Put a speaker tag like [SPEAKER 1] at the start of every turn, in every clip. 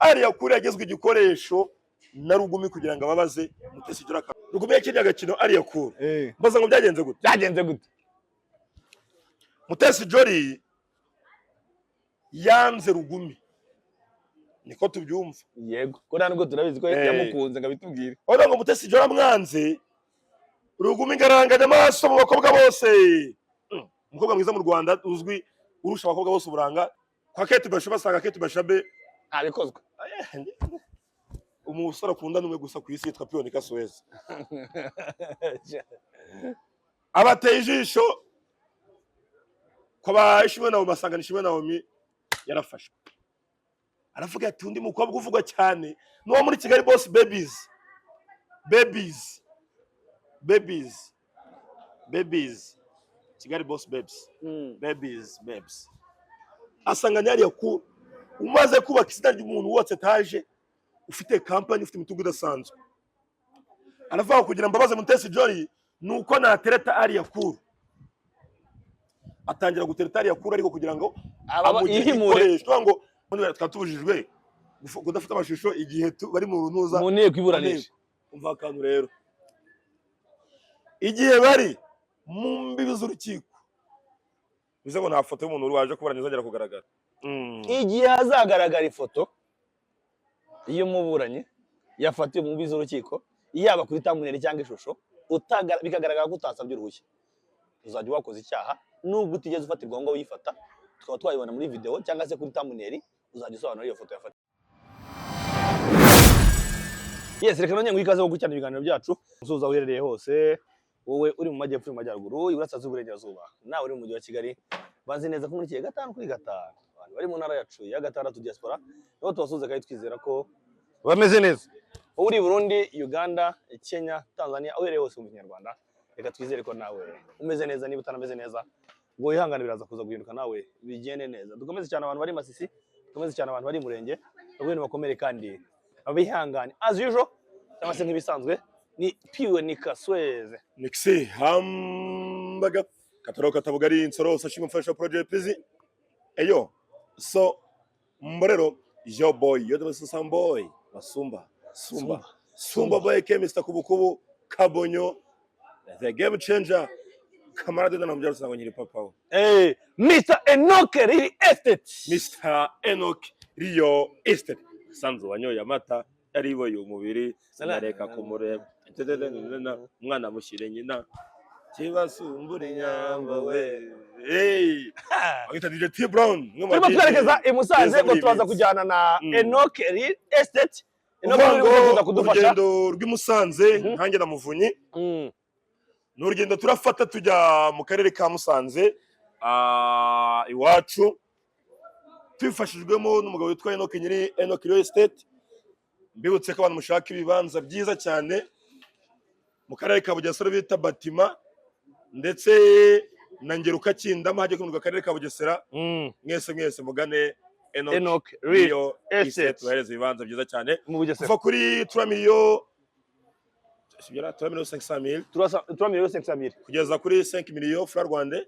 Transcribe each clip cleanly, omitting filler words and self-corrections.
[SPEAKER 1] Ariya Cool yagezwe igikoresho na Rugumi kugira ngo ababaze Mutesi Jolly. Rugumi yakinnye agakino Ariya Cool. Mbaza ngo byagenze gute?
[SPEAKER 2] Byagenze gute?
[SPEAKER 1] Mutesi Jolly yanze Rugumi. Niko tubyumva.
[SPEAKER 2] Yego. Ko nubwo turabizi ko yamukunze ngabitubwire.
[SPEAKER 1] Oda ngo Mutesi Jolly amwanze. Rugumi ngaranganya amaso mu bakobwa bose. Umukobwa mwiza mu Rwanda uzwi urusha abakobwa bose uburanga. Kwa Kate Bashabe asanga Kate Bashabe
[SPEAKER 2] abikozwe.
[SPEAKER 1] Umusore akunda numwe gusa ku isi yitwa Pionika Suez. Abateye ijisho kwa Ishimwe nawo basanga Ishimwe Naomi yarafashwe. Aravuga ati undi mukobwa uvugwa cyane no muri Kigali Boss Babies Kigali Boss Babes asanga Ariya Cool umaze kubaka izina ry'umuntu wubatse etaje ufite company ufite imitungo idasanzwe. Aravuga kugira mbabaze Mutesi Jolly nuko natereta Ariya Cool. Atangira gutereta Ariya Cool ariko kugira ngo
[SPEAKER 2] ihimure
[SPEAKER 1] ngo none twatubujijwe kudafite amashusho igihe bari mu runtuza
[SPEAKER 2] mu nteko iburanisha.
[SPEAKER 1] Umva akantu rero, igihe bari mu mbibi z'urukiko bize ngo nta foto y'umuntu waje kuburanya izongera kugaragara.
[SPEAKER 2] Igihe hazagaragara ifoto iyo muburanye yafatiwe mu mbibi z'urukiko yaba kuri thumbnail cyangwa ishusho bikagaragara ko utasabye uruhushya, uzajya wakoze icyaha nubwo utigeze ufatirwa ngo uyifata, tukaba twayibona muri video cyangwa se kuri thumbnail uzajya usobanura iyo foto yafatiwe. Yes, reka none ngwikaze ko gucyana ibiganiro byacu musuza uherereye hose, wowe uri mu majyepfo mu majyaruguru iburasirazuba uburengerazuba, nawe uri mu mujyi wa Kigali, banzi neza ko muri kiye gatanu kuri gatanu abantu bari mu ntara yacu ya gatandatu diaspora nibo tubasuze kandi twizera ko bameze neza. Uri Burundi, Uganda, Kenya, Tanzania, uherereye hose mu Kinyarwanda, reka twizere ko nawe umeze neza. Niba utanameze neza ngo ihangane biraza kuza guhinduka nawe bigende neza. Dukomeze cyane abantu bari Masisi, dukomeze cyane abantu bari Murenge, abwe bakomere kandi abihangane as usual cyangwa se nk'ibisanzwe ni Pionika Suez
[SPEAKER 1] Nixi hambaga katoroka tabugari insoro sashimwe mfasha project busy eyo so mborero yo boy yo the some boy basumba Sumba boy Mr. Kubukubu Kabonyo the game changer kamarade na mjaro sango nyiri papa
[SPEAKER 2] Mr. Enoch Real Estate
[SPEAKER 1] Mr. Enoch Real Estate sanzo wanyoye amata yariboye umubiri nareka kumureba umwana mushire nyina kibasumbura inyamba we agita DJ T Brown
[SPEAKER 2] turimo twerekeza i Musanze ngo turaza kujyana na Enoch Real Estate.
[SPEAKER 1] Enoch uri kudufasha urugendo rw'Imusanze ntange na Muvunyi n'urugendo turafata tujya mu karere ka Musanze iwacu twifashijwemo n'umugabo witwa Enoch nyiri Enoch Real Estate. Mbibutse ko abantu mushaka ibibanza byiza cyane mu karere ka Bugesera bita Batima ndetse na Ngeruka Kindama haje kumurwa karere ka Bugesera. Mwese mugane Enoch Real Estate bareze ibibanza byiza cyane kuva kuri 3 millions 500,000 kugeza kuri 5 millions francs rwandais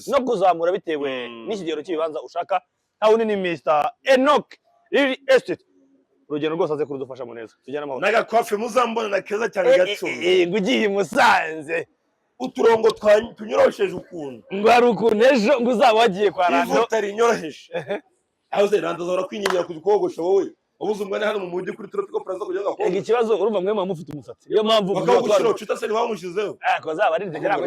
[SPEAKER 1] no kuzamura bitewe n'ikigero cy'ibibanza ushaka. Ntawe ni Mr. Enoch Real Estate. Urugendo rwose aze kurudufasha mu neza tujyana amahoro naga coiffe muzambona na keza cyane gacu ngo ugiye Musanze uturongo tunyorosheje ukuntu ngo ari ukuntu ejo ngo uzaba wagiye kwa Rando utari nyoroheje aho ze Rando zora kwinyinya kugikogosha wowe ubuze umwana hano mu mujyi kuri Tropical Plaza kugira ngo akogoshe ikibazo urumva mwe mufite umusatsi niyo mpamvu bakagushyira ucita se bamushizeho
[SPEAKER 2] ko zaba ari ndegera ngo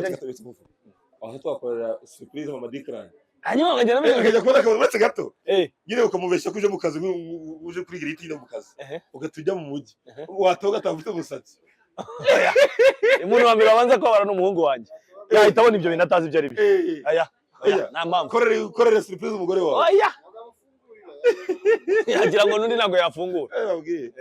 [SPEAKER 1] aho twakorera surprise mu madikran
[SPEAKER 2] hanyuma nkajya
[SPEAKER 1] kubona akabazo gato nyine ukamubeshya kuje mu kazi uje kuri giriti no mu kazi ugatujya mu mujyi watoga atafite umusatsi
[SPEAKER 2] umuntu wa mbere abanza ko abara n'umuhungu wanjye yahita abona ibyo bintu atazi ibyo ari byo aya nta mpamvu
[SPEAKER 1] korere surprise umugore wawe
[SPEAKER 2] yagira ngo nundi ntabwo yafungura
[SPEAKER 1] babwiye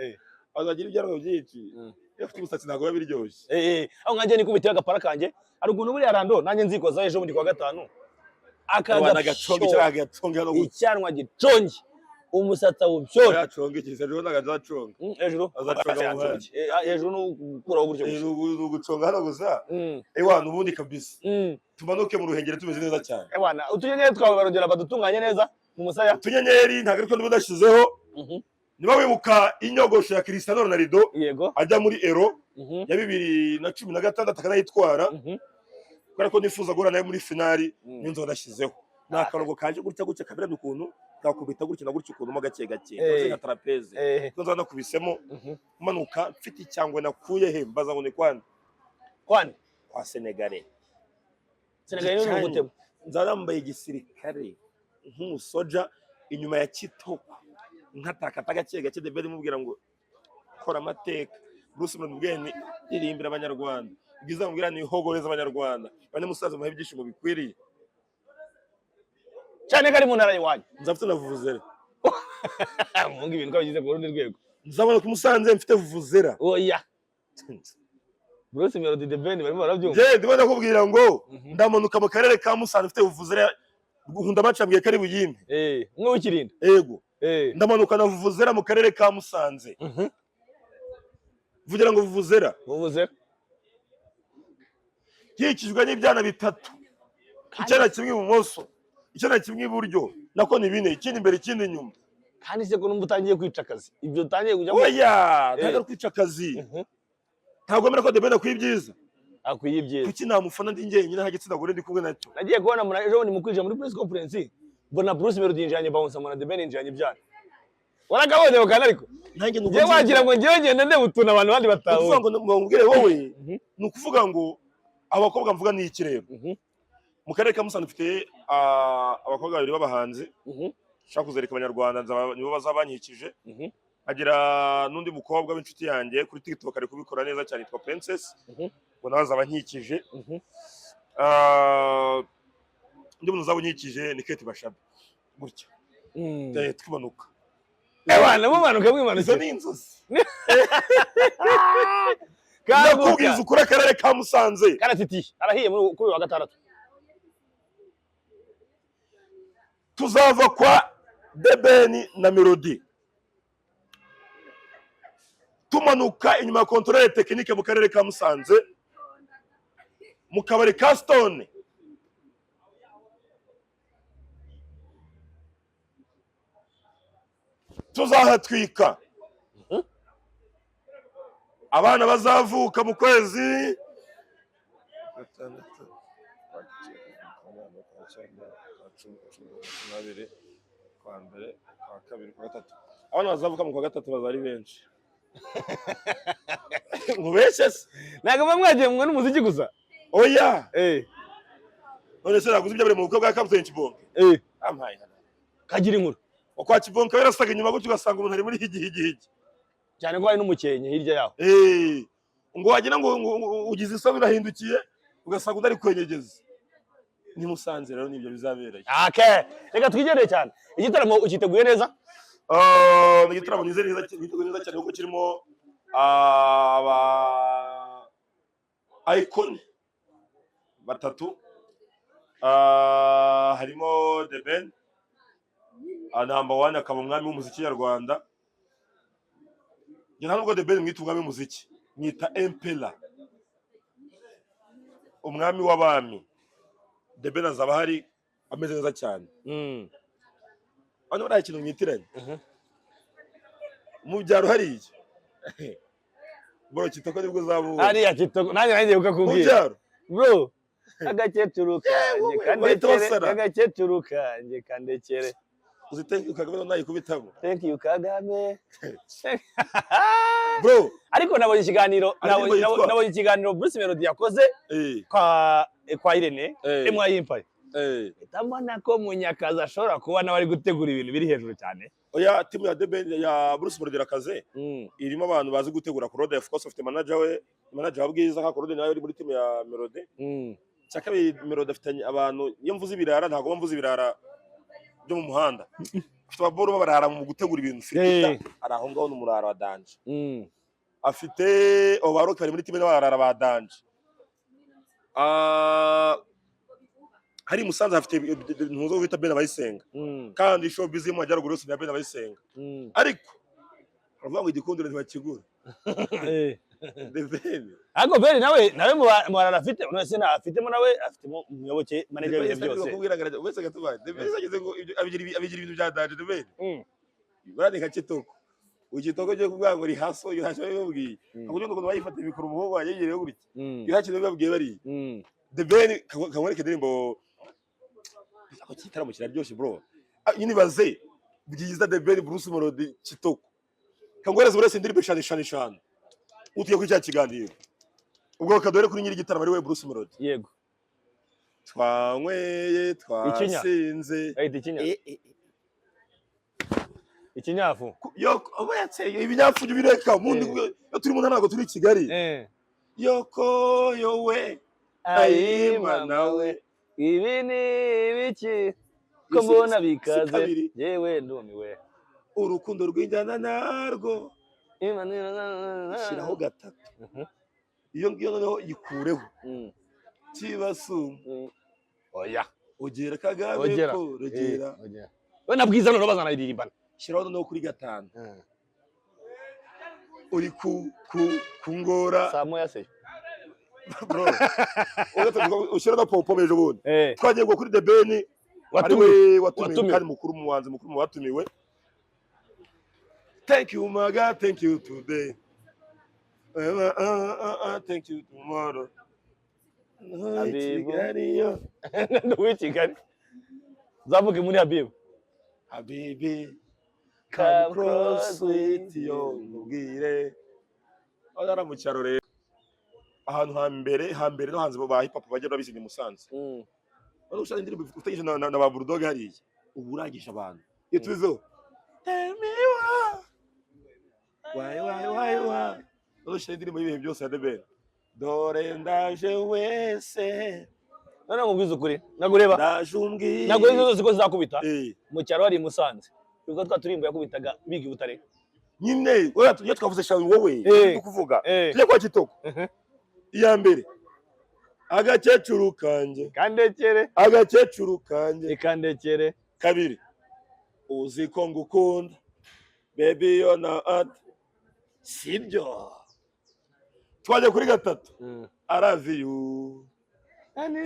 [SPEAKER 1] azagira ibyarango byinshi yafite umusatsi ntabwo biryoshye
[SPEAKER 2] aho nkanjye nikubitiye agapara kanjye ari ukuntu buriya Rando nanjye nzikoza ejo bundi kwa gatanu icyanwa giconge umusatsi awubyora
[SPEAKER 1] yaconge hejuru n'agaconge
[SPEAKER 2] hejuru n'ukuraho gutyo
[SPEAKER 1] n'uguconga hano gusa ewana ubundi kabisa tumanuke mu Ruhengeri tumeze neza cyane
[SPEAKER 2] ewana utunyene twawe barongera badutunganye neza mu musaya
[SPEAKER 1] utunyenyeri ntabwo ariko ndashyizeho. Niba wibuka inyogosho ya Cristiano Ronaldo
[SPEAKER 2] yego
[SPEAKER 1] ajya muri Euro ya 2016 akanayitwara kubera ko nifuza guhura nayo muri finali n'inzo ndashyizeho. Nakarongo kaje gutya kabira n'ukuntu kakubita gutya na gutya ukuntu mo gake nka trapeze nzo nakubisemo manuka mfite icyangwe nakuye he mbaza ngo ni kwani kwa Senegalais
[SPEAKER 2] ni gutema
[SPEAKER 1] nzarambaye igisirikare nk'umusoja inyuma ya Kitoko nkatakata gake de bedi mubwira ngo kora amateka Bruce Melody irimbira abanyarwanda bwiza mubwira ni hogoreza abanyarwanda bane musaza mu byishimo bikwiriye
[SPEAKER 2] cyane kari mu ntara yiwanyu
[SPEAKER 1] nzafite na vuvuzera
[SPEAKER 2] mungi ibintu kabigize ku rundi rwego
[SPEAKER 1] nzabona ku Musanze mfite vuvuzera
[SPEAKER 2] oya Bruce Melody de Ben barimo barabyumva
[SPEAKER 1] ndibona kubwira ngo ndamanuka mu karere ka Musanze mfite vuvuzera guhunda bacambwiye kari buyimpe
[SPEAKER 2] mwe ukirinda
[SPEAKER 1] yego ndamanuka na vuvuzera mu karere ka Musanze vugira ngo vuvuzera kikijwe n'ibyana bitatu icyana kimwe ibumoso icyana kimwe iburyo nako ni bine ikindi imbere ikindi inyuma
[SPEAKER 2] kandi se ko numva utangiye kwica akazi ibyo utangiye kujya
[SPEAKER 1] oya ntabwo kwica akazi ntabwo mera ko debena kwibyiza
[SPEAKER 2] akwiyibyiza
[SPEAKER 1] kuki namufana ndi njyenyine nta gitsina gore ndi kumwe nacyo
[SPEAKER 2] nagiye kubona muri ejo mu kwije muri press conference mbona Bruce Melody yinjanye bounce amana debena yinjanye byana waragabonye bakana ariko
[SPEAKER 1] nanjye
[SPEAKER 2] ngiye wagira ngo ngiye ngende ndebutuna abantu bandi batawe
[SPEAKER 1] uvuga ngo mbwire wowe ni ukuvuga ngo abakobwa mvuga ni iki rero mu karere ka Musanze mfite abakobwa babiri b'abahanzi shaka kuzereka abanyarwanda nibo bazabanyikije agira n'undi mukobwa w'inshuti yanjye kuri TikTok ari kubikora neza cyane yitwa Princess ngo nawe azabanyikije ndi muntu uzabanyikije ni Kate Bashabe gutya twimanuka
[SPEAKER 2] abana mumanuka mwimanuka
[SPEAKER 1] izo ni inzozi ndakubwiza ukuri akarere ka Musanze
[SPEAKER 2] karatiti arahiye muri kuri wa gatandatu
[SPEAKER 1] tuzava kwa Debeni na Melody tumanuka inyuma ya controle technique mu karere ka Musanze mu kabari ka Stone tuzahatwika abana bazavuka mu kwezi kwa mbere kwa kabiri kwa gatatu abana bazavuka mu kwa gatatu bazari benshi nkubeshye se
[SPEAKER 2] ntabwo bamwagiye mwe n'umuziki gusa
[SPEAKER 1] oya none se naguze ibyo bari mu bukwe bwa Captain Kibonke ampaye
[SPEAKER 2] kagira inkuru
[SPEAKER 1] kwa Kibonke werasaga inyuma gutyo ugasanga umuntu ari muri higi
[SPEAKER 2] cyane ko hari n'umukenye hirya yaho
[SPEAKER 1] ngo wagira ngo ugize isoni urahindukiye ugasanga udari kwenyegeza ni Musanze rero nibyo bizabera
[SPEAKER 2] reka twigendere cyane igitaramo ukiteguye neza
[SPEAKER 1] igitaramo nizere neza cyane kuko kirimo icon batatu harimo The Ben number 1 akaba umwami w'umuziki nyarwanda ngira nubwo The Ben mwita umwami w'umuziki mwita Empela umwami w'abami The Ben azaba hari ameze neza cyane bari ikintu mwitiranye mu byaro hariya bro Kitoko nibwo zabu
[SPEAKER 2] hariya Kitoko nanjye nagiye kukubwira bro agakecuru kanje kandekere
[SPEAKER 1] uzi thank you Kagame nayikubitamo
[SPEAKER 2] thank you Kagame bro ariko nabonye ikiganiro Bruce Melody yakoze kwa Irene Mwayimpaye ndabona ko Munyakazi ashobora kuba nawe ari gutegura ibintu biri hejuru cyane
[SPEAKER 1] oya timu ya Deben ya Bruce Melody rakaze irimo abantu bazi gutegura Claude of course of the manager wabwiza ka Claude nawe uri muri timu ya Melody cyakabe Melody afitanye abantu iyo mvuze ibirara ntago mvuze ibirara byo mu muhanda afite ababoro barara mu gutegura ibintu filita ari aho ngaho n'umurara wa Danje afite obaroke bari muri timu n'abarara ba Danje hari Musanze afite ntuzo bita Ben Abayisenga kandi showbiz mu majyaruguru yose ya Ben Abayisenga ariko bavuga ngo igikundiro ntibakigura
[SPEAKER 3] The Ben.
[SPEAKER 2] Ariko Ben nawe mu arafite none se afitemo nawe afitemo umuyoboke manager w'ibihe byose.
[SPEAKER 3] Kubwira garagaza wese gatubaye. The Ben yagize ngo abigira ibintu bya danje The Ben. Barandika Kitoko. Ukitoko cyo kuvuga ngo ri haso yahasho yobwiye. Akujye ngo bayifata ibikuru mu hoba yegereye gutya. Yahakije babwiye bari. The Ben kamwereke ndirimbo ako kitaramo kiraryoshye bro. Unibaze byiza The Ben Bruce Melody Kitoko. Kangwereza burese ndirimbo shani. Utiye ku cya kiganiro. Ubwo kadore kuri nyiri gitaramo ari we Bruce Melody.
[SPEAKER 2] Yego.
[SPEAKER 3] Twanyweye twasinze.
[SPEAKER 2] Ahita ikinya. Ikinyafu.
[SPEAKER 3] Yoko obayatseye ibinyafu bireka mundi yo turi mu ntago turi Kigali. Yoko yowe ayima nawe
[SPEAKER 2] ibi ni biki ko mbona bikaze yewe ndumiwe
[SPEAKER 3] urukundo rw'injyana narwo shiraho gatatu iyo ngiyo noneho yikureho kibasumba
[SPEAKER 2] oya
[SPEAKER 3] ugera Kagame ko rugera
[SPEAKER 2] we nabwiza none bazana iririmbana
[SPEAKER 3] shiraho noneho kuri gatanu uri ku ngora
[SPEAKER 2] saa moya se
[SPEAKER 3] bro ushira na popo bejo bundi twagiye ngo kuri The Ben watumiwe kandi mukuru muwanze mukuru mu watumiwe. Thank you my God, thank you today, thank you tomorrow.
[SPEAKER 2] Habibu ndo Kigali zavuge muri Habibu
[SPEAKER 3] Habibi come cross with you mubwire odara mu cyaro rero ahantu hambere no hanze ba hip hop bajya babishinga Musanze. Wari ushaka indirimbo utegeje na ba Bulldog hariye uburagisha abantu iyo tuzo tell me why wari ushaka indirimbo y'ibihe byose ya The Ben dore ndaje wese
[SPEAKER 2] none ngubwiza ukuri nagureba
[SPEAKER 3] ndajumbwi
[SPEAKER 2] nago izo zose ko zakubita mu cyaro hari Musanze ubwo twaturimbo yakubitaga biga Butare
[SPEAKER 3] nyine iyo twavuze shawe wowe kuvuga tujye kwa Kitoko iya mbere agakecuru kanje
[SPEAKER 2] kandekere
[SPEAKER 3] kabiri uzi ko ngukunda baby you're not sibyo twaje kuri gatatu I love you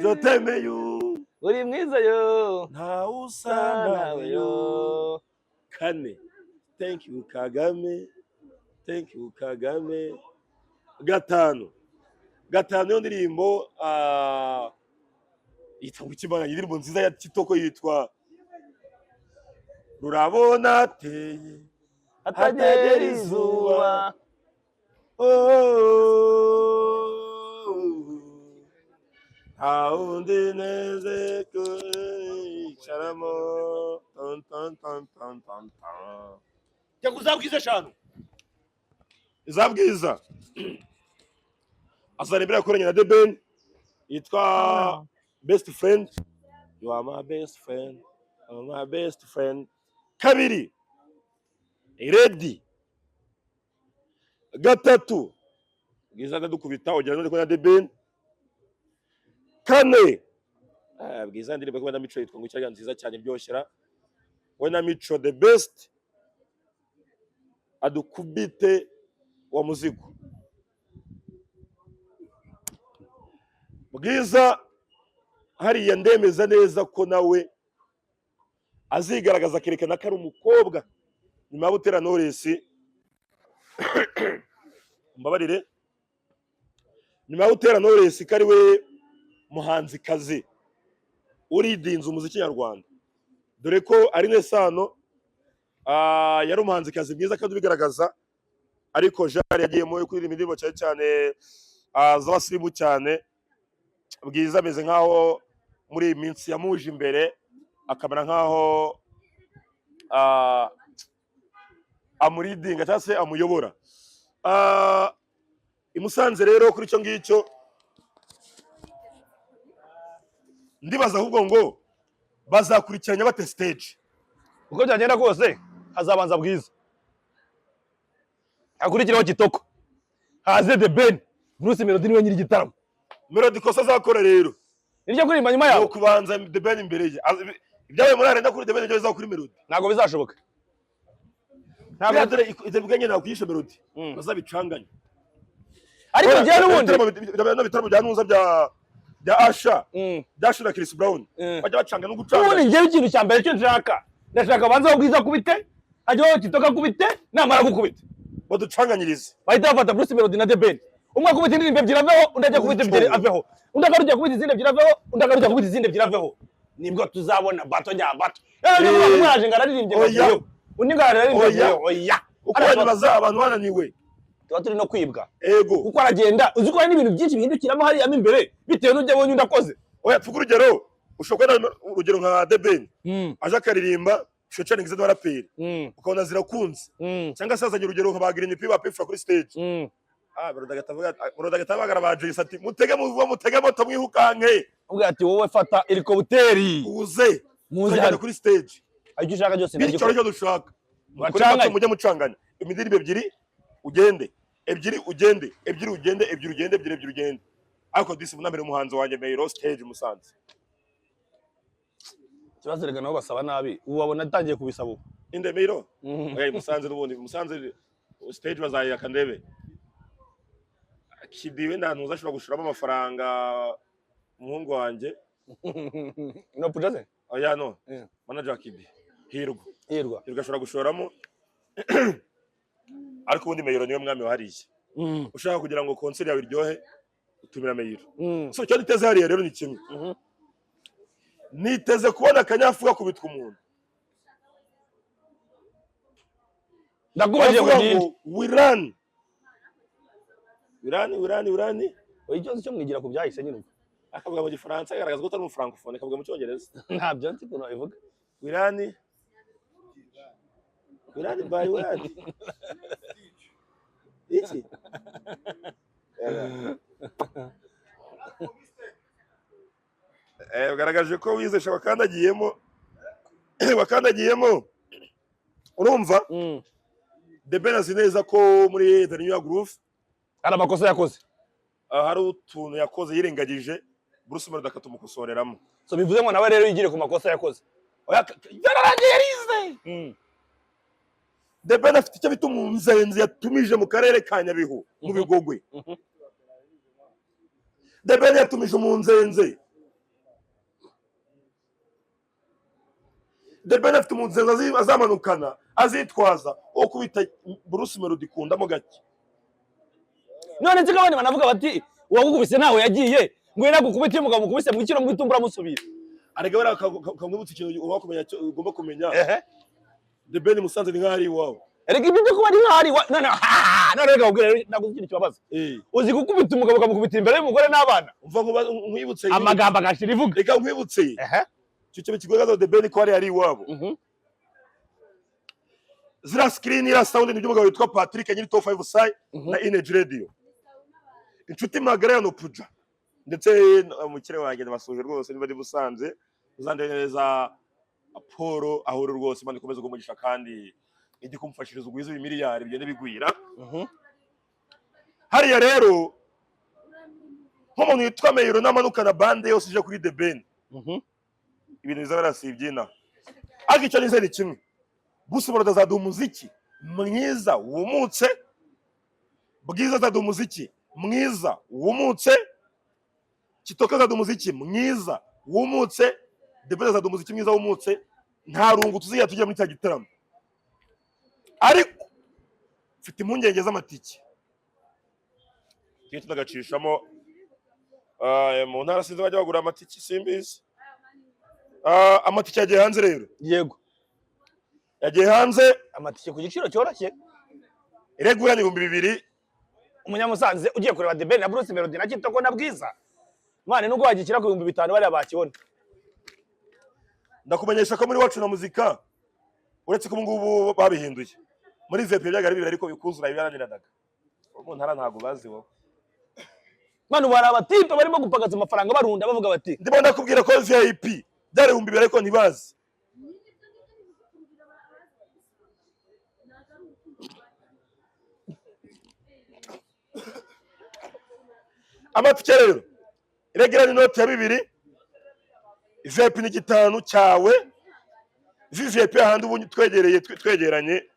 [SPEAKER 3] je t'aime you
[SPEAKER 2] uri mwiza yo
[SPEAKER 3] nta usana yo kane thank you Kagame gatanu yo ndirimbo yitwa Ukimana indirimbo nziza ya Kitoko yitwa Rurabona teye
[SPEAKER 2] atagera izuba
[SPEAKER 3] haundi neze kuicharamo jya kuzabwiza shanu izabwiza azarembera yakoranye na The Ben yitwa best friend. You are my best friend, you are my best friend. Kabiri ready gatatu bwiza ndadukubita ugera none ko na The Ben. Kane bwiza ndirimbo ko na Mico yitwa ngo cyari nziza cyane byoshyera we na Mico the best adukubite wa muzigo bwiza hariya ndemeza neza ko nawe azigaragaza kerekana ko ari umukobwa nyuma ya Butera Knowless mbabarire nyuma ya Butera Knowless ko ari we muhanzi kazi uridinze umuziki nyarwanda dore ko ari Nesano yari umuhanzi kazi mwiza kandi bigaragaza ariko Jari yagiyemo kuririmba indirimbo cyane z'abasirimu cyane bwiza ameze nkaho muri iyi minsi yamuje imbere akamera nkaho amuridinga cyangwa se amuyobora. I Musanze rero kuri icyo ngicyo ndibaza ahubwo ngo bazakurikiranya bate stage
[SPEAKER 2] uko byagenda kose hazabanza bwiza akurikiraho Kitoko haze The Ben Bruce Melody niwe nyiri gitaramo
[SPEAKER 3] Melody kosa zakora rero
[SPEAKER 2] niryo kuririmba nyuma yaho
[SPEAKER 3] kubanza The Ben imbere ye ibyabaye muri arenda kuri The Ben byo bizakuri Melody
[SPEAKER 2] ntago bizashoboka
[SPEAKER 3] ntabwo idebwanye nakuyisha Melody bazabicanganya
[SPEAKER 2] ariko njye n'ubundi
[SPEAKER 3] bitaramo bya nuza bya Asha Dash na Chris Brown bajya bacanga no gucanga
[SPEAKER 2] ubundi njye ikintu cya mbere cyo ndashaka banza bwiza kubite ajyaho kitoka kubite namara gukubita
[SPEAKER 3] baducanganyirize
[SPEAKER 2] bahita bafata Bruce Melody na The Ben umwe akubita indirimbo ebyiri aveho undi ajya kubita ebyiri aveho undi agaruka kubita izindi ebyiri aveho undi agaruka kubita izindi ebyiri aveho nibwo tuzabona bato nya bato mwaje ngararirimbye undi ngararirimbye oya
[SPEAKER 3] uko baza abantu bananiwe
[SPEAKER 2] tuba turi no kwibwa
[SPEAKER 3] ego
[SPEAKER 2] kuko aragenda uzi ko hari n'ibintu byinshi bihindukiramo hariya mo imbere bitewe n'ujya abonye undi akoze
[SPEAKER 3] oya tuvuga urugero ushobora urugero nka The Ben aje akaririmba featuring izo baraperi ukabona zirakunze cyangwa se azanye urugero nka bagira imipira bapifra kuri stage barodagatabaga ba Jay ati mutege moto mwihukanke
[SPEAKER 2] ubwo ati wowe fata helicopter
[SPEAKER 3] uze
[SPEAKER 2] muze hari
[SPEAKER 3] kuri stage
[SPEAKER 2] ajye ushaka byose
[SPEAKER 3] ndagikora icyo dushaka bacanga mujye mucanganya imidirimbo ebyiri ugende ebyiri ugende ebyiri ugende ebyiri ugende ebyiri ugende ariko disi munambere umuhanzi wanjye Mayro stage Musanze
[SPEAKER 2] kibazo rega nabo basaba nabi ubu babona atangiye kubisaba ubu
[SPEAKER 3] inde Mayro Musanze n'ubundi Musanze stage bazayaka ndebe kidiwe ndantuza ashobora gushiramo amafaranga umuhungu wanjye
[SPEAKER 2] no pujaze
[SPEAKER 3] oya no manager Kidi hirwa ashobora gushoramo ariko ubundi Mayro niwe mwami wahariye ushaka kugira ngo concert yawe iryohe utumira Mayro so cyo niteze hariya rero ni kimwe niteze kubona akanyafuga kubitwa umuntu
[SPEAKER 2] ndakubaje ngo
[SPEAKER 3] wirani
[SPEAKER 2] icyo cyo mwigira ku byahise nyine
[SPEAKER 3] akavuga mu gifaransa agaragaza ko atari mu francophone akavuga mu cyongereza
[SPEAKER 2] ntabyo nzi kuno bivuga
[SPEAKER 3] wirani by wirani iki ugaragaje ko wizesha wakandagiyemo urumva The Ben azi neza ko muri The New York Groove
[SPEAKER 2] ari amakosa yakoze
[SPEAKER 3] hari utuntu yakoze yirengagije Bruce Melody akatumukosoreramo
[SPEAKER 2] so bivuze ngo nawe rero yigire ku makosa yakoze
[SPEAKER 3] yararangiye yarize The Ben afite icyo bita umunzenzi yatumije mu karere ka Nyabihu mu Bigogwe The Ben yatumije umunzenzi The Ben afite umunzenzi azamanukana azitwaza wo kubita Bruce Melody kundamo gake
[SPEAKER 2] none nzi kabone banavuga bati uwagukubise nawe yagiye ngo nagukubite umugabo mukubise mu kiro mu gitumbura musubira
[SPEAKER 3] arega bara kamwibutse ikintu ubakumenya ugomba kumenya The Ben Musanze ni nk'ahari iwawe
[SPEAKER 2] erega ibyo kuba ari nk'ahari none rega ubwire nagugira ikibabaza uzi gukubita umugabo ukamukubita imbere y'umugore n'abana
[SPEAKER 3] umva nkwibutse
[SPEAKER 2] amagambo agashira ivuga
[SPEAKER 3] reka nkwibutse cyo kigogaza The Ben ko ari iwabo zira screen ira sound ni by'umugabo witwa Patrick nyiri Top 5 Sai na Energy Radio inshuti magara no puja ndetse umukire wanjye nabasuje rwose niba ndi Musanze uzande neza Apollo ahoro rwose mandi komeza kumugisha kandi igi kumfashiriza ugwiza miliyari bigende bigwira hariya rero nk'umuntu yitwa Mayro n'amanukana bande yose ije kuri The Ben ibintu bizabara sibyina akico nize ni kimwe Bruce Melody azaduha umuziki mwiza wumutse bwiza azaduha umuziki mwiza wumutse Kitoka azaduha umuziki mwiza wumutse The Ben azaduha umuziki mwiza wumutse nta rungu tuziya tujya muri cya gitaramo ariko mfite impungenge z'amatike cyo ndagacishamo mu ntara sinzi bajya bagura amatike simbizi amatike yagiye hanze rero
[SPEAKER 2] yego
[SPEAKER 3] yagiye hanze
[SPEAKER 2] amatike ku giciro cyoroshye
[SPEAKER 3] iregura ni 2,000
[SPEAKER 2] umunyamusanze ugiye kureba The Ben na Bruce Melody na Kitoko na Bwiza mwane nuko wagikira ku 5,000 bari abakibona
[SPEAKER 3] ndakumenyesha ko muri wacu na muzika uretse ko ngubu babihinduye muri VIP byagari bibiri ariko bikuzura ibyaraniranaga ubu ntara ntago bazi wowe
[SPEAKER 2] manu bara abatipe barimo gupagaza amafaranga barunda bavuga bati
[SPEAKER 3] ndimo ndakubwira ko VIP byari 2,000 ariko ntibazi amatike rero iregeranye inoti ya 2 VIP ni 5 cyawe VIP ahandi ubu twegeranye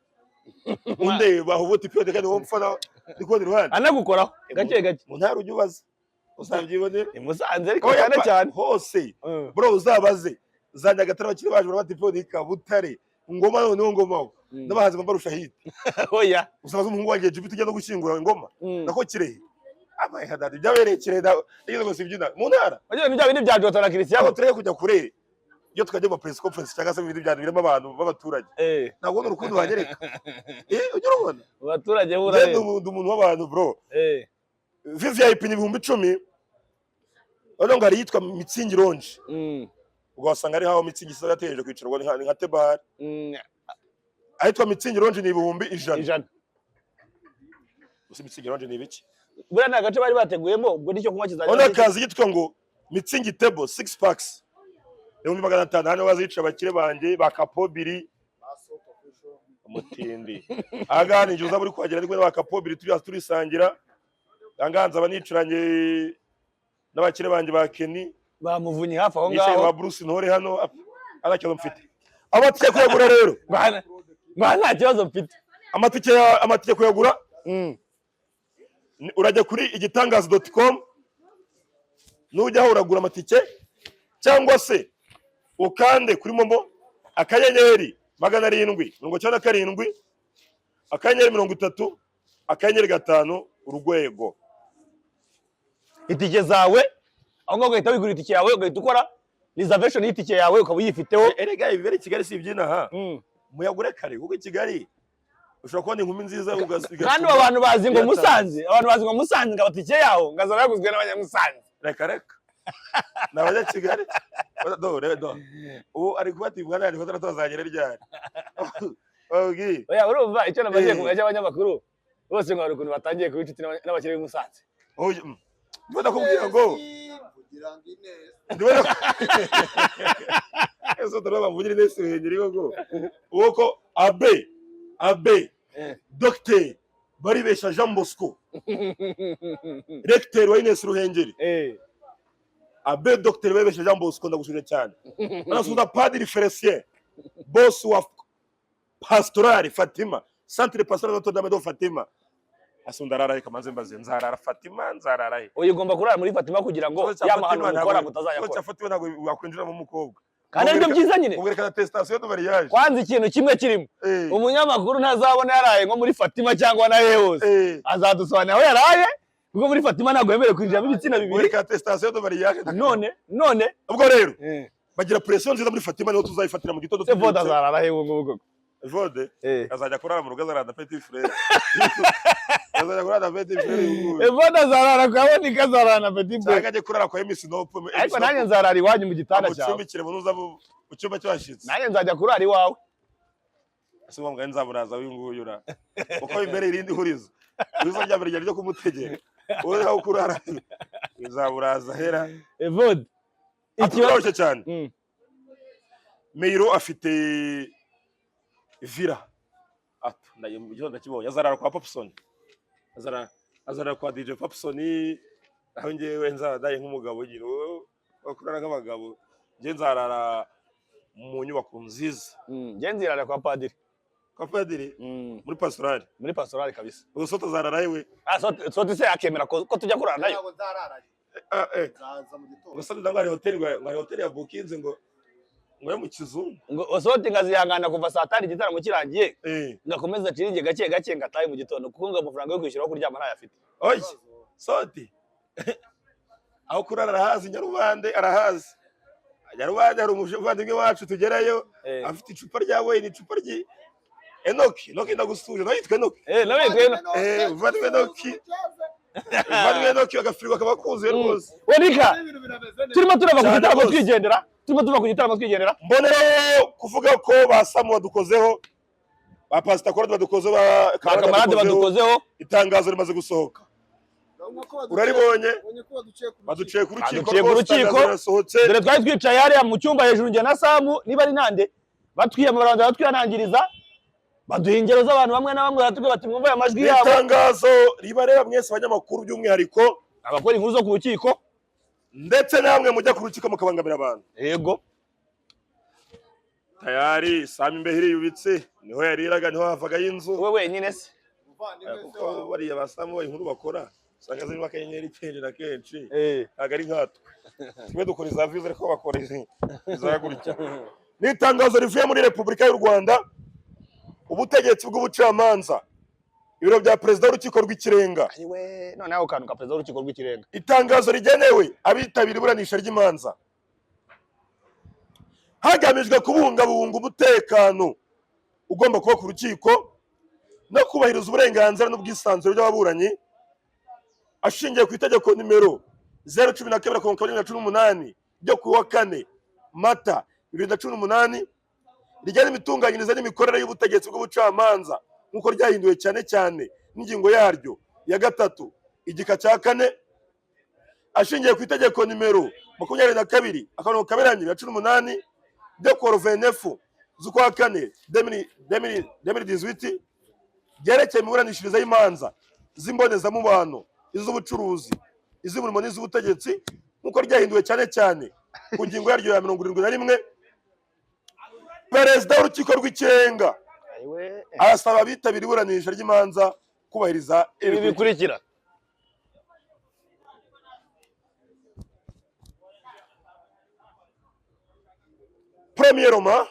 [SPEAKER 3] undeba ubuti piyode kandi wumfana ndikubona iruhande
[SPEAKER 2] anagukoraho gake gake
[SPEAKER 3] mu ntara ujya ubaza uzabyibonera
[SPEAKER 2] imusanze ariko cyane cyane
[SPEAKER 3] hose bro uzabaze za Nyagatare bakiri baje barabati piyode ikabutare ngoma noneho ngomaho n'abahanzi bambarusha hit
[SPEAKER 2] oya
[SPEAKER 3] usabaza umuhungu wanjye Jupiter ujya no gushyingura ingoma nako kirehe amaye hadadi byabereye kireda igeze ngo sibyina mu ntara
[SPEAKER 2] baje n'ibya bindi bya Jota na Cristiano
[SPEAKER 3] tureke kujya kurere iyo tukajya mu press conference cyangwa se ibindi bya birimo abantu b'abaturage ntabwo n'urukundo banyereka ugira ubona
[SPEAKER 2] abaturage burare
[SPEAKER 3] umuntu w'abantu bro VIP ni 10,000 ono ngari yitwa Mitsingi Lounge ugasanga ari hawo Mitsingi sasa yateje kwicarwa nka tebar ahitwa Mitsingi Lounge ni 100 Mitsingi Lounge ni biki
[SPEAKER 2] bura na gace bari bateguyemo ubwo nicyo kunywa kizajya
[SPEAKER 3] ona kazi yitwa ngo Mitsingi Table 6 packs 1500 hano bazica abakire banje bakapobiri umutindi agani njuza buri kwagera ariko bakapobiri turisangira anganza abanicuranye n'abakire banje ba Kenny
[SPEAKER 2] bamuvunye hafi aho
[SPEAKER 3] ngaho
[SPEAKER 2] ngaho
[SPEAKER 3] ba Bruce Ntore hano arakizo mfite amatike kuyagura rero
[SPEAKER 2] nta kibazo mfite
[SPEAKER 3] amatike kuyagura urajya kuri igitangazo.com nujya aho uragura amatike cyangwa se ukande kuri momo akanyenyeri 797 akanyenyeri 30 akanyenyeri 5 urugwego
[SPEAKER 2] itike zawe aho ngaho ugahita wigura itike yawe ugahita ukora reservation y'itike yawe ukaba uyifiteho
[SPEAKER 3] erega ibere Kigali si ibyina ha muyagure kare kuko Kigali ushobora kubona inkumi nziza ugasiga
[SPEAKER 2] kandi abantu bazi ngo Musanze ngo abatike yaho ngazara yaguzwe n'abanyamusanze
[SPEAKER 3] reka n'abanya Kigali do ubu ari kubati bwana ari fatara tuzagera ryari
[SPEAKER 2] oya urumva icyo nabagiye kugaje abanyamakuru bose ngo ukuntu batangiye kubicuti n'abakire b'Musanze
[SPEAKER 3] ndabona kubwira ngo ndabona eso turaba mvugire nese hengeri go uko abe docteur bari besha Jean Bosco recteur wa Ines Ruhengeri abe docteur bari besha Jean Bosco ndagushuje cyane anasuza padiri Felicien boss wa pastoral Fatima centre pastoral Notre Dame de Fatima asundarara kamanze mbaze nzarara Fatima nzarara
[SPEAKER 2] oye ugomba kurara muri Fatima kugira ngo yamahano mukora mutazayakora
[SPEAKER 3] cyo Fatima ntabwo wakwinjira mu mukobwa
[SPEAKER 2] kandi ibyo byiza nyine
[SPEAKER 3] ubwereka attestation de mariage
[SPEAKER 2] kwanza ikintu kimwe kirimo umunyamakuru ntazabona yaraye nko muri Fatima cyangwa na hose azadusobanira aho yaraye kuko muri Fatima ntabwo yemerewe kwinjira mu bitsina bibiri
[SPEAKER 3] ubwereka attestation de mariage
[SPEAKER 2] none
[SPEAKER 3] ubwo rero bagira pression nziza muri Fatima niho tuzayifatira mu gitondo
[SPEAKER 2] Vode azarara he ngo
[SPEAKER 3] Vode azajya kurara mu rugo azarara petit frère azajya kurara petit frère
[SPEAKER 2] Vode azarara kwabona ikazarara na petit frère
[SPEAKER 3] cyangwa kurara kwa MC Nope
[SPEAKER 2] ariko nanjye nzarara iwanyu mu gitanda cyawe
[SPEAKER 3] ucumbikire mu nuza mu cyumba cyashitse
[SPEAKER 2] nanjye nzajya kurara iwawe
[SPEAKER 3] ase ngo nzaburaza w'inguyura uko imbere irindi hurizo urizo rya mbere ryo kumutegera wowe aho kurara nzaburaza hera
[SPEAKER 2] Vode
[SPEAKER 3] ikibazo cyane Meiro afite Vira ndaye mu gihe ndakibonye azarara kwa Popson azarara kwa DJ Popson aho ngewe nzadaye nk'umugabo nyine bakurara nk'abagabo nge nzarara mu nyubako nziza
[SPEAKER 2] nge nzirara kwa padiri muri pastorale kabisa
[SPEAKER 3] ubu soto zarara yewe
[SPEAKER 2] soto se akemera ko tujya kurara nayo
[SPEAKER 4] ntabwo nzarara
[SPEAKER 3] zaza mu gitondo gusa ndangari hotel ya Bukinze ngo yo mu kizungu
[SPEAKER 2] ngo sote ngazihangana kuva saa 5 igitaramo kirangiye ngakomeza ciringe gake ngataye mu gitondo kuko ngo amafaranga yo kwishyura kuryama ntayo afite
[SPEAKER 3] oye sote aho kurara arahazi Nyarubande arahazi Nyarubande hari umuvandimwe wacu tugerayo afite icupa rya wine icupa ryi Enoki ndagusuje no yitwa Enoki
[SPEAKER 2] nawe yitwa
[SPEAKER 3] uvandimwe Enoki agafirwa kabakuzuye rwose
[SPEAKER 2] Wenika turimo turava ku gitaramo twigendera
[SPEAKER 3] mbonero kuvuga ko basamu badukozeho ba pastor Claude badukozeho ba
[SPEAKER 2] kamarade badukozeho
[SPEAKER 3] itangazo rimaze gusohoka uraribonye baduciye ku rukiko
[SPEAKER 2] dore twari twicaye hariya mu cyumba hejuru nge na Samu niba ari nande batwiyamara batwiyanangiriza baduha ingero z'abantu bamwe na bamwe baratubwira bati mwumva aya majwi yabo
[SPEAKER 3] itangazo ribareba mwese abanyamakuru by'umwihariko
[SPEAKER 2] abakora inkuru zo ku rukiko
[SPEAKER 3] ndetse namwe mujya ku rukiko mukabangamira abantu
[SPEAKER 2] yego
[SPEAKER 3] tayari Sami Mbehiri yubitse niho yariraga niho havaga y'inzu
[SPEAKER 2] wowe wenyine se
[SPEAKER 3] kuko bariya basamu bayi nkuru bakora usanga zirimo akanyenyeri kenshi na kenshi
[SPEAKER 2] eh
[SPEAKER 3] ntabwo ari nkatwe twe dukora iza views ariko bakora izagurikira n'itangazo rivuye muri Repubulika y'u Rwanda ubutegetsi bw'ubucamanza ibiro bya perezida w'urukiko rw'ikirenga
[SPEAKER 2] ayiwe none aho kantu ka perezida w'urukiko rw'ikirenga
[SPEAKER 3] itangazo rigenewe abitabira iburanisha ry'imanza hagamijwe kubungabunga umutekano ugomba kuba ku rukiko no kubahiriza uburenganzira n'ubwisanzure by'ababuranyi ashingiye ku itegeko nimero 012/2018 ryo ku wa 4 Mata 2018 rigena imitunganyirize n'imikorere y'ubutegetsi bw'ubucamanza nk'uko ryahinduwe cyane cyane n'ingingo yaryo ya 3 igika cya 4 ashingiye ku itegeko nimero 22/2018 ryo ku 29 z'ukwa 4 2018 ryerekeye imiburanishirize y'imanza z'imbonezamubano iz'ubucuruzi iz'umurimo n'iz'ubutegetsi nk'uko ryahinduwe cyane cyane ku ngingo yaryo ya 71 perezida w'urukiko rw'ikirenga arasaba abitabira iburanisha ry'imanza kubahiriza
[SPEAKER 2] ibi bikurikira
[SPEAKER 3] premièrement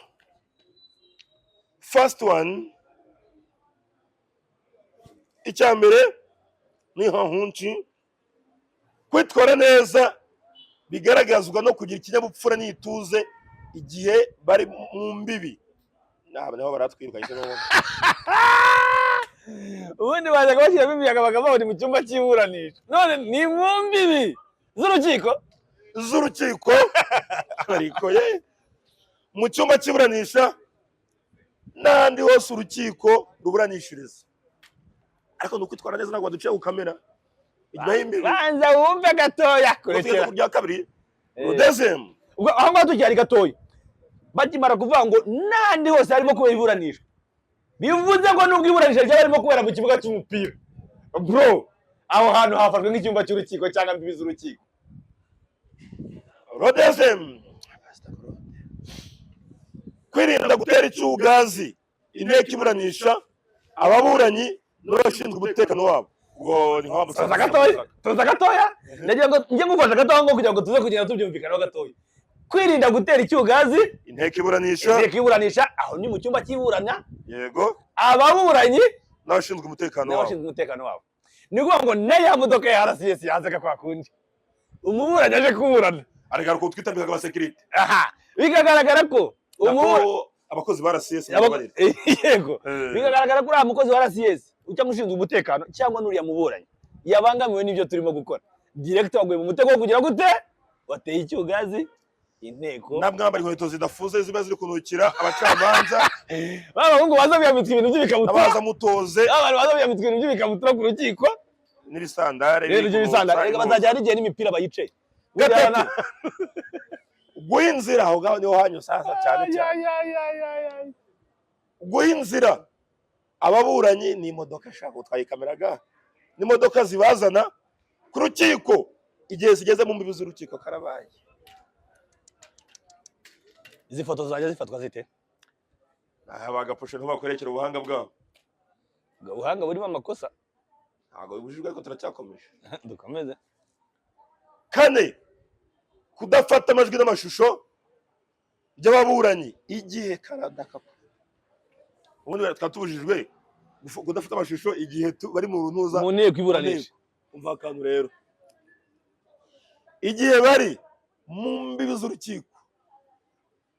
[SPEAKER 3] first one icyambere ni hanhunci kwitwara neza bigaragazwa no kugira ikinyabupfura n'ituze igihe bari mu mbibi naho baratwirukanye se n'ubundi
[SPEAKER 2] ubundi baje kubashyiramo imiyaga bakababona mu cyumba cy'iburanisha none ni mu mbibi
[SPEAKER 3] z'urukiko ariko ye mu cyumba cy'iburanisha n'ahandi hose urukiko ruburanishiriza ariko ni ukwitwara neza ntabwo baduciye ku kamera inyuma y'imbibi
[SPEAKER 2] banza wumve gatoya
[SPEAKER 3] kurekera ku rya kabiri rudezemu
[SPEAKER 2] aho ngaho tukiri gatoya bakimara kuvuga ngo n'ahandi hose harimo kubera iburanisha bivuze ngo nubwo iburanisha ryaba ririmo kubera mu kibuga cy'umupira bro aho hantu hafashwe nk'icyumba cy'urukiko cyangwa imbibi z'urukiko
[SPEAKER 3] rodezemu kwirinda gutera icyugazi inteko iburanisha ababuranyi n'abashinzwe umutekano wabo ngo ni nko
[SPEAKER 2] tuza gatoya ndagira ngo njye ngufasha gatoya ngo kugira ngo tuze kugenda tubyumvikanaho gatoya kwirinda gutera icyugazi
[SPEAKER 3] inteko iburanisha
[SPEAKER 2] aho ni mu cyumba cy'iburana
[SPEAKER 3] yego
[SPEAKER 2] ababuranyi
[SPEAKER 3] n'abashinzwe umutekano
[SPEAKER 2] wabo ni ukuvuga ngo n'aya modoka ya RCS yazaga kwa kundi umuburanyi aje kuburana
[SPEAKER 3] aragaruka twitambika abasekirite
[SPEAKER 2] bigagaragara ko
[SPEAKER 3] abakozi ba RCS
[SPEAKER 2] yego bigagaragara ko uriya mukozi wa RCS cyangwa ushinzwe umutekano cyangwa n'uriya muburanyi yabangamiwe n'ibyo turimo gukora director waguye mu mutego wo kugira gute wateye icyugazi inteko
[SPEAKER 3] nabwambara inkweto zidafuze ziba ziri kunukira abacamanza
[SPEAKER 2] babahungu baza biyamitwa ibintu by'ibikabutura
[SPEAKER 3] abaza mutoze
[SPEAKER 2] abantu baza biyamitwa ibintu by'ibikabutura ku rukiko
[SPEAKER 3] n'ibisandare
[SPEAKER 2] rega bazajya n'igihe n'imipira bayicaye
[SPEAKER 3] guha inzira aho ngaho niho hanyu sasa cyane cyane guha inzira ababuranyi ni imodoka ashaka utwaye kameraga n'imodoka zibazana ku rukiko igihe zigeze mu mbibi z'urukiko karabaye
[SPEAKER 2] izi foto zajya zifatwa zite
[SPEAKER 3] bagapushe ntubakorekera ubuhanga bwabo
[SPEAKER 2] ubuhanga burimo amakosa
[SPEAKER 3] ntabwo bibujijwe ariko turacyakomeje
[SPEAKER 2] dukomeze
[SPEAKER 3] kane kudafata amajwi n'amashusho by'ababuranyi igihe karadakapa ubundi tukaba tubujijwe kudafata amashusho igihe bari mu runtuza
[SPEAKER 2] mu nteko iburanisha
[SPEAKER 3] umva akantu rero igihe bari mu mbibi z'urukiko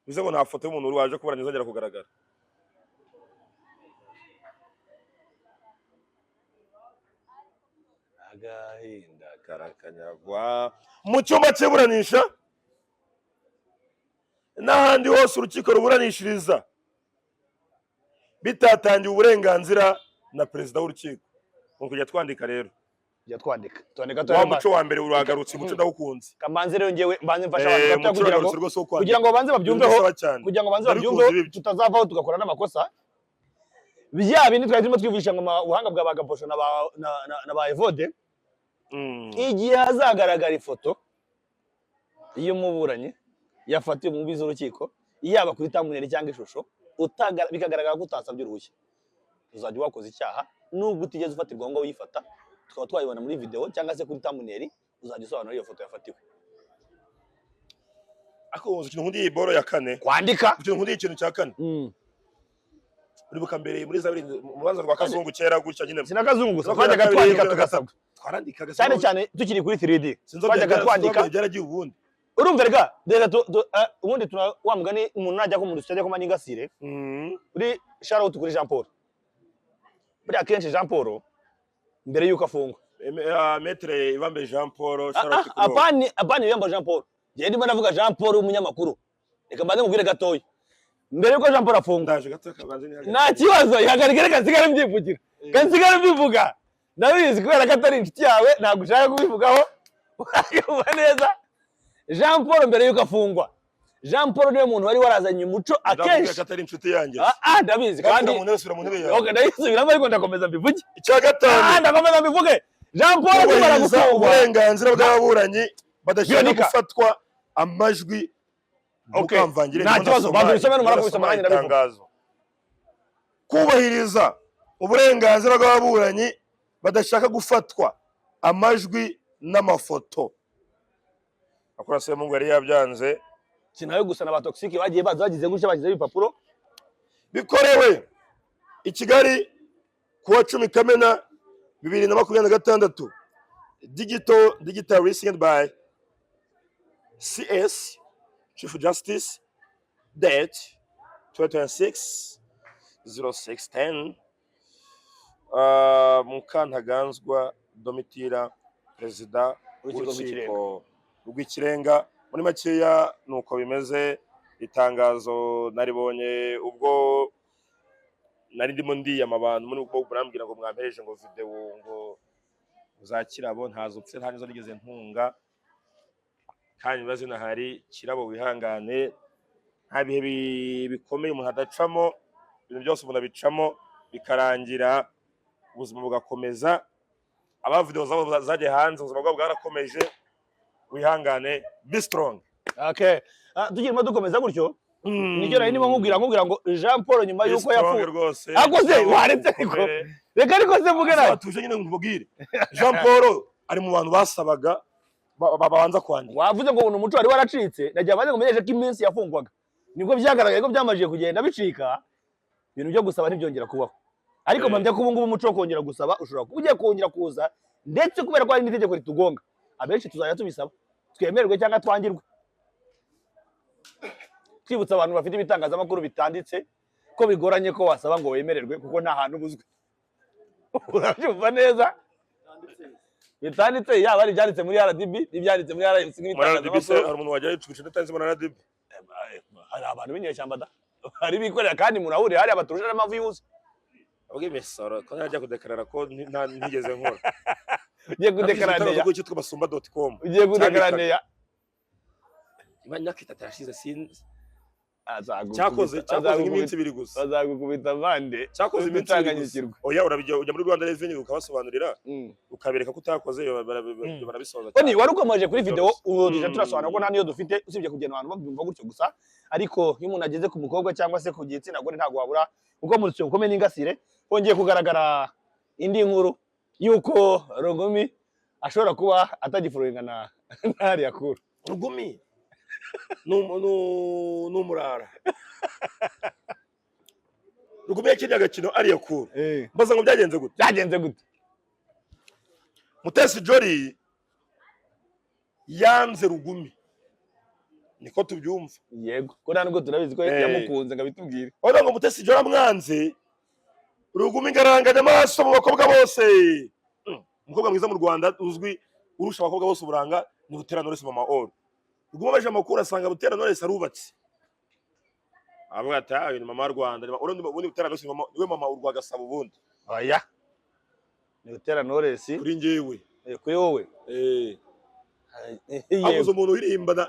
[SPEAKER 3] bize ngo nta foto y'umuntu waje kuburana izongera kugaragara
[SPEAKER 2] agahinda
[SPEAKER 3] karakanyagwa mu cyumba cy'iburanisha n'ahandi hose urukiko ruburanishiriza bitatangiye uburenganzira na perezida w'urukiko ngo kujya twandika rero
[SPEAKER 2] twandika
[SPEAKER 3] wa muco wa mbere uragarutse umuco ndawukunze
[SPEAKER 2] kamanze rero ngewe mbanze mfasha abantu kugira ngo banze babyumveho tutazavaho tugakora n'amakosa bya bindi twari turimo twivugisha ngo ubuhanga bwa bagaposho na ba Evode igihe hazagaragara ifoto iyo muburanyi yafatiwe mu mbibi z'urukiko yaba kuri thumbnail cyangwa ishusho bikagaragara ko utasabye uruhushya, uzajya wakoze icyaha nubwo utigeze ufatirwa ngo uyifata, tukaba twayibona muri video cyangwa se kuri thumbnail, uzajya usobanura iyo foto yafatiwe.
[SPEAKER 3] Ako uzi ikintu nkundi boro ya kane
[SPEAKER 2] kwandika
[SPEAKER 3] ikintu nkundi ikintu cya kane uribuka mbere muri zabiri mu rubanza rwa Kazungu kera gutya nyine
[SPEAKER 2] sinakazungu gusa twajyaga twandika tugasabwa
[SPEAKER 3] twarandikaga
[SPEAKER 2] cyane cyane tukiri kuri 3D twajyaga twandika
[SPEAKER 3] byaragiye ubundi
[SPEAKER 2] urumva rega ubundi wa mugani umuntu najya ko mu rusyo ko maningasire uri shout kuri Jean Paul buri akenshi Jean Paul mbere yuko afungwa
[SPEAKER 3] Maître Ibambe Jean Paul shout kuri
[SPEAKER 2] abani Ibambe Jean Paul je ndimo navuga Jean Paul umunyamakuru reka mbanze mubwire gatoya mbere yuko Jean Paul afungwa nta kibazo ihagarike reka nsigare mbyivugira kansigare mbivuga ndabizi kubera ko atari inshuti yawe ntabwo ushaka kubivugaho urayumva neza. Jean Paul mbere yuko afungwa, Jean Paul niwe muntu wari warazanye umuco akenshi
[SPEAKER 3] atari inshuti yanjye
[SPEAKER 2] ndabizi kandi
[SPEAKER 3] umuntu wese uramuntu we yawe
[SPEAKER 2] okay ndayisubiramo ariko ndakomeza mbivuge
[SPEAKER 3] icya gatanu
[SPEAKER 2] ndakomeza mbivuge Jean Paul kubara gufungwa
[SPEAKER 3] uburenganzira bw'ababuranyi badashaka gufatwa amajwi
[SPEAKER 2] ukamvangire nta kibazo bantu bisome no marako nanjye ndabivuga
[SPEAKER 3] kubahiriza uburenganzira bw'ababuranyi badashaka gufatwa amajwi n'amafoto. Akora se Mungu yari yabyanze
[SPEAKER 2] sinawe gusa na batoxique bagiye bagize gutya bagize ibipapuro
[SPEAKER 3] bikorewe i Kigali kuwa 10 Kamena 2026 digital received by CS Chief Justice date 2026 0610 Mukantaganzwa Domitira Perezida w'urukiko rw'ikirenga. Muri makeya nuko bimeze. Itangazo naribonye ubwo nari ndimo ndiyama abantu muri ubwo burambwira ngo mwampereje ngo video ngo uzakirabo ntazupfe nta nizo nigeze ntunga kandi bibaze nahari kirabo wihangane nta bihe bikomeye umuntu adacamo ibintu byose umuntu abicamo bikarangira ubuzima bugakomeza. Aba video zabo zaje hanze ubuzima bwabo bwarakomeje wihangane be strong.
[SPEAKER 2] Okay tugirimo dukomeza gutyo nicyo nari nimo nkubwira ngo Jean Paul nyuma yuko yafunze akoze waretse ariko reka ariko se mvuge nawe
[SPEAKER 3] tuje nyine nkubwire Jean Paul ari mu bantu basabaga babanza kwandika
[SPEAKER 2] wavuze ngo umuco wari waracitse najya baze ngumenyeshe ko iminsi yafungwaga nibwo byagaragaye ko byamajiye kugenda bicika ibintu byo gusaba ntibyongera kubaho ariko mpamya ko ubu ngubu umuco kongera gusaba ushobora kugiye kongera kuza ndetse kubera ko ari n'itegeko ritugonga abenshi tuzajya tubisaba twemererwe cyangwa twangirwe twibutsa abantu bafite ibitangazamakuru bitanditse ko bigoranye ko wasaba ngo wemererwe kuko nta hantu buzwe urabyumva neza bitanditse yaba ari byanditse muri RDB n'ibyanditse muri RMC
[SPEAKER 3] nk'ibitangazamakuru hari umuntu wajyayo cubishe ndatanze muri RDB
[SPEAKER 2] hari abantu b'inyeshyamba da hari bikorera kandi murahurira hari abaturusha n'amavu y'ubusa
[SPEAKER 3] abwe mesoro ko najya kudekarara ko ntigeze nkora
[SPEAKER 2] ugiye kudekarana ya
[SPEAKER 3] cyo twabasumba.com
[SPEAKER 2] ugiye kudekarana ya
[SPEAKER 3] imanya kitatashyize sinzi
[SPEAKER 2] cyakoze
[SPEAKER 3] iminsi ibiri gusa
[SPEAKER 2] bazagukubita bande
[SPEAKER 3] cyakoze iminsi ibiri oya urabijya ujya muri Rwanda Revenue ukabasobanurira ukabereka ko utakoze barabisoza
[SPEAKER 2] oni wari ukomeje kuri video uduje turasobanura ko nta niyo dufite usibye kugenda abantu babyumva gutyo gusa ariko iyo umuntu ageze ku mukobwa cyangwa se ku gitsina gore ntago wabura uko mu rusyo ukomeye n'ingasire hongeye kugaragara indi nkuru yuko Rugumi ashobora kuba atagifurengana ntari yakuru
[SPEAKER 3] Rugumi n'umurara Rugumi yakiriye agakino ari yakuru mbaza ngo byagenze gute Mutesi Jolly yanze Rugumi niko tubyumva
[SPEAKER 2] yego ko ntabwo turabizi ko yamukunze ngabitubwire
[SPEAKER 3] oya ngo Mutesi Jolly amwanze Rugumi ngaranganya amaso mu bakobwa bose umukobwa mwiza mu Rwanda uzwi urusha abakobwa bose uburanga ni Butera Knowless Mama All Rugumi baje amakuru asanga Butera Knowless arubatse avuga ati ayo ni mama Rwanda urundi Butera Knowless niwe mama urwa Gasabo ubundi
[SPEAKER 2] oya ni Butera Knowless
[SPEAKER 3] kuri njyewe
[SPEAKER 2] kuri wowe
[SPEAKER 3] abuze umuntu urimbana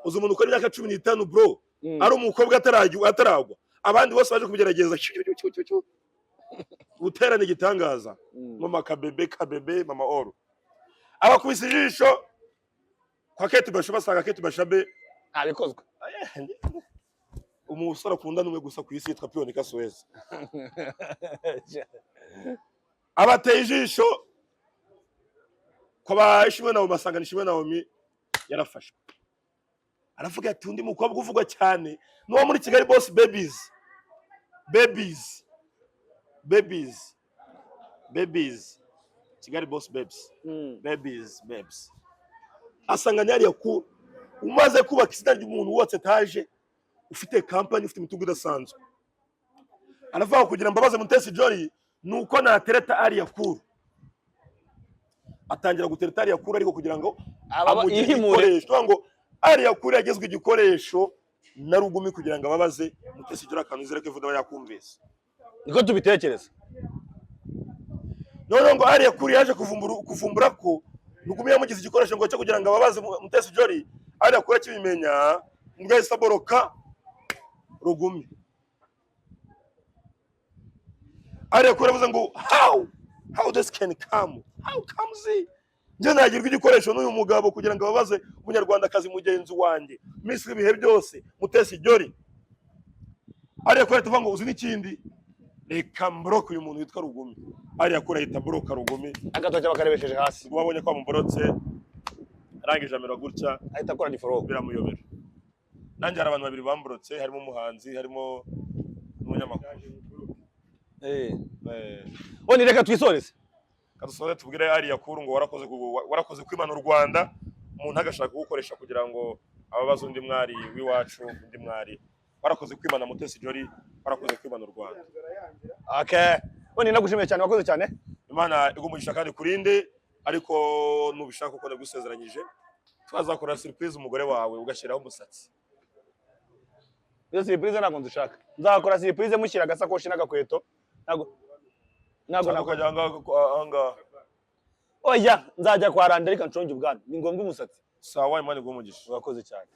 [SPEAKER 3] uzi umuntu ukora imyaka 15 bro ari umukobwa ataragwa abandi bose baje kubigerageza Butera ni gitangaza mama kabebe mama All abakubise ijisho kwa Kate Bashabe basanga Kate Bashabe
[SPEAKER 2] abikozwe
[SPEAKER 3] umusore akunda n'umwe gusa ku isi yitwa Pionika Suez. Abateye ijisho kwa Ishimwe Naomi, basanga Ishimwe Naomi yarafashwe. Aravuga ati undi mukobwa uvugwa cyane no muri Kigali Boss Babies. Kigali Boss Babes. Babes. Asanga nyari yaku umaze kubaka izina ry'umuntu wose taje ufite company ufite imitungo idasanzwe. Aravuga kugira mbabaze Mutesi Jolly nuko natereta ari yakuru. Atangira gutereta ari yakuru ariko kugira ngo
[SPEAKER 2] ihimure
[SPEAKER 3] ngo ari yakuru yagezwe igikoresho na Rugumi kugira ngo ababaze Mutesi Jolly akanuzire ko ivuda yakumvise.
[SPEAKER 2] Niko tubitekereza.
[SPEAKER 3] None ngo ari yakuru yaje kuvumbura ko Rugumi yamugize igikoresho ngo cyo kugira ngo ababaze Mutesi Jolly ari yakuru kibimenya ngo isaboroka Rugumi. Ari yakuru avuze ngo how this can come, how comes it? Nje nagirwa igikoresho n'uyu mugabo kugira ngo ababaze umunyarwandakazi mugenzi wanjye Misiri bihe byose Mutesi Jolly. Ari yakuru tuvuga ngo uzi n'ikindi reka mbroke uyu muntu witwa Rugumi. Ari yakuru ahita mbroka Rugumi
[SPEAKER 2] agatoki bakarebesheje hasi.
[SPEAKER 3] Wabonye ko amumborotse arangije amera gutya
[SPEAKER 2] ahita akora diforo
[SPEAKER 3] biramuyobera. Nanjye hari abantu babiri bamborotse, harimo umuhanzi, harimo n'umunyamakuru.
[SPEAKER 2] Oni reka twisoreze.
[SPEAKER 3] Kadusore tubwire ari yakuru ngo warakoze kwimana u Rwanda umuntu agashaka gukoresha kugira ngo ababaza undi mwari wiwacu undi mwari. Warakoze kwimana Mutesi Jolly, warakoze kwimana u Rwanda.
[SPEAKER 2] Okay. Oni nagushimiye cyane, wakoze cyane.
[SPEAKER 3] Imana igumugisha kandi kurinde ariko nubishaka uko ndagusezeranyije twazakora surprise umugore wawe ugashyiraho umusatsi.
[SPEAKER 2] Iyo surprise ntabwo nzishaka. Nzakora surprise mushyira agasakoshi n'agakweto. Ntabwo
[SPEAKER 3] anga.
[SPEAKER 2] Oya, nzajya kwa Randa reka nshonje ubwana. Ni ngombwa umusatsi.
[SPEAKER 3] Sawa Imana igumugisha.
[SPEAKER 2] Wakoze cyane.